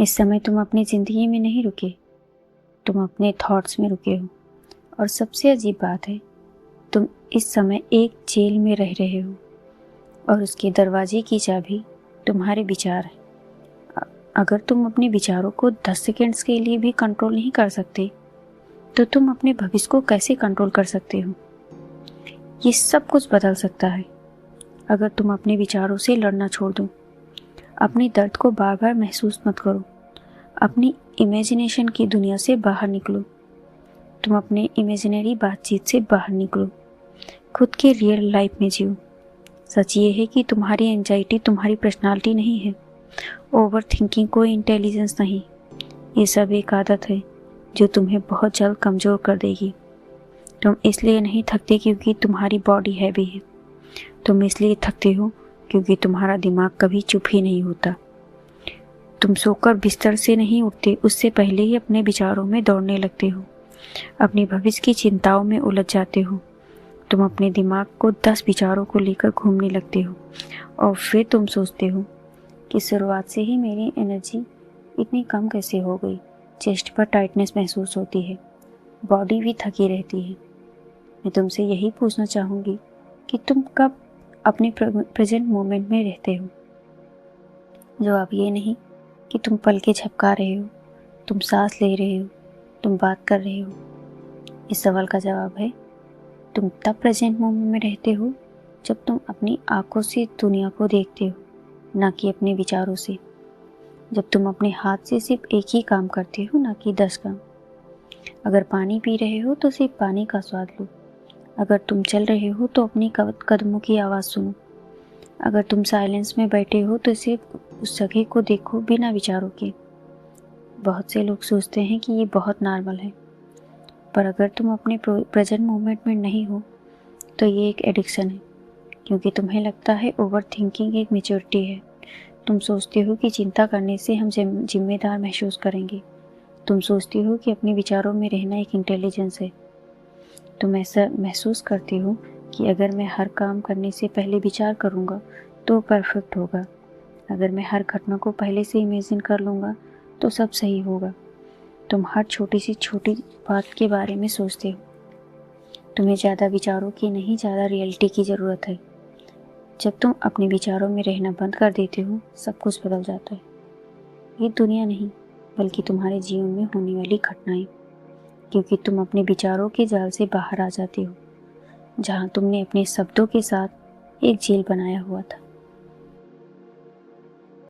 इस समय तुम अपनी ज़िंदगी में नहीं रुके, तुम अपने थॉट्स में रुके हो। और सबसे अजीब बात है, तुम इस समय एक जेल में रह रहे हो और उसके दरवाजे की चाबी तुम्हारे विचार है। अगर तुम अपने विचारों को 10 सेकेंड्स के लिए भी कंट्रोल नहीं कर सकते, तो तुम अपने भविष्य को कैसे कंट्रोल कर सकते हो? ये सब कुछ बदल सकता है अगर तुम अपने विचारों से लड़ना छोड़ दो। अपने दर्द को बार बार महसूस मत करो। अपनी इमेजिनेशन की दुनिया से बाहर निकलो। तुम अपने इमेजिनरी बातचीत से बाहर निकलो। खुद के रियल लाइफ में जियो। सच ये है कि तुम्हारी एंजाइटी तुम्हारी पर्सनालिटी नहीं है। ओवर थिंकिंग कोई इंटेलिजेंस नहीं। ये सब एक आदत है जो तुम्हें बहुत जल्द कमज़ोर कर देगी। तुम इसलिए नहीं थकते क्योंकि तुम्हारी बॉडी हैवी है। तुम इसलिए थकते हो क्योंकि तुम्हारा दिमाग कभी चुप ही नहीं होता। तुम सोकर बिस्तर से नहीं उठते, उससे पहले ही अपने विचारों में दौड़ने लगते हो। अपने भविष्य की चिंताओं में उलझ जाते हो। तुम अपने दिमाग को 10 विचारों को लेकर घूमने लगते हो और फिर तुम सोचते हो कि शुरुआत से ही मेरी एनर्जी इतनी कम कैसे हो गई। चेस्ट पर टाइटनेस महसूस होती है, बॉडी भी थकी रहती है। मैं तुमसे यही पूछना चाहूँगी कि तुम कब अपने प्रेजेंट मोमेंट में रहते हो? जवाब ये नहीं कि तुम पल के झपका रहे हो, तुम सांस ले रहे हो, तुम बात कर रहे हो। इस सवाल का जवाब है, तुम तब प्रेजेंट मोमेंट में रहते हो जब तुम अपनी आंखों से दुनिया को देखते हो, ना कि अपने विचारों से। जब तुम अपने हाथ से सिर्फ एक ही काम करते हो, ना कि 10 काम। अगर पानी पी रहे हो तो सिर्फ पानी का स्वाद लो। अगर तुम चल रहे हो तो अपनी कदमों की आवाज़ सुनो। अगर तुम साइलेंस में बैठे हो तो सिर्फ उस जगह को देखो बिना विचारों के। बहुत से लोग सोचते हैं कि ये बहुत नॉर्मल है, पर अगर तुम अपने प्रेजेंट मोमेंट में नहीं हो तो ये एक एडिक्शन है, क्योंकि तुम्हें लगता है ओवर थिंकिंग एक मैच्योरिटी है। तुम सोचते हो कि चिंता करने से हम जिम्मेदार महसूस करेंगे। तुम सोचते हो कि अपने विचारों में रहना एक इंटेलिजेंस है। तुम ऐसा महसूस करते हो कि अगर मैं हर काम करने से पहले विचार करूँगा तो परफेक्ट होगा। अगर मैं हर घटना को पहले से इमेजिन कर लूँगा तो सब सही होगा। तुम हर छोटी बात के बारे में सोचते हो। तुम्हें ज़्यादा विचारों की नहीं, ज़्यादा रियलिटी की ज़रूरत है। जब तुम अपने विचारों में रहना बंद कर देते हो, सब कुछ बदल जाता है। ये दुनिया नहीं, बल्कि तुम्हारे जीवन में होने वाली घटनाएं, क्योंकि तुम अपने विचारों के जाल से बाहर आ जाते हो, जहाँ तुमने अपने शब्दों के साथ एक जेल बनाया हुआ था।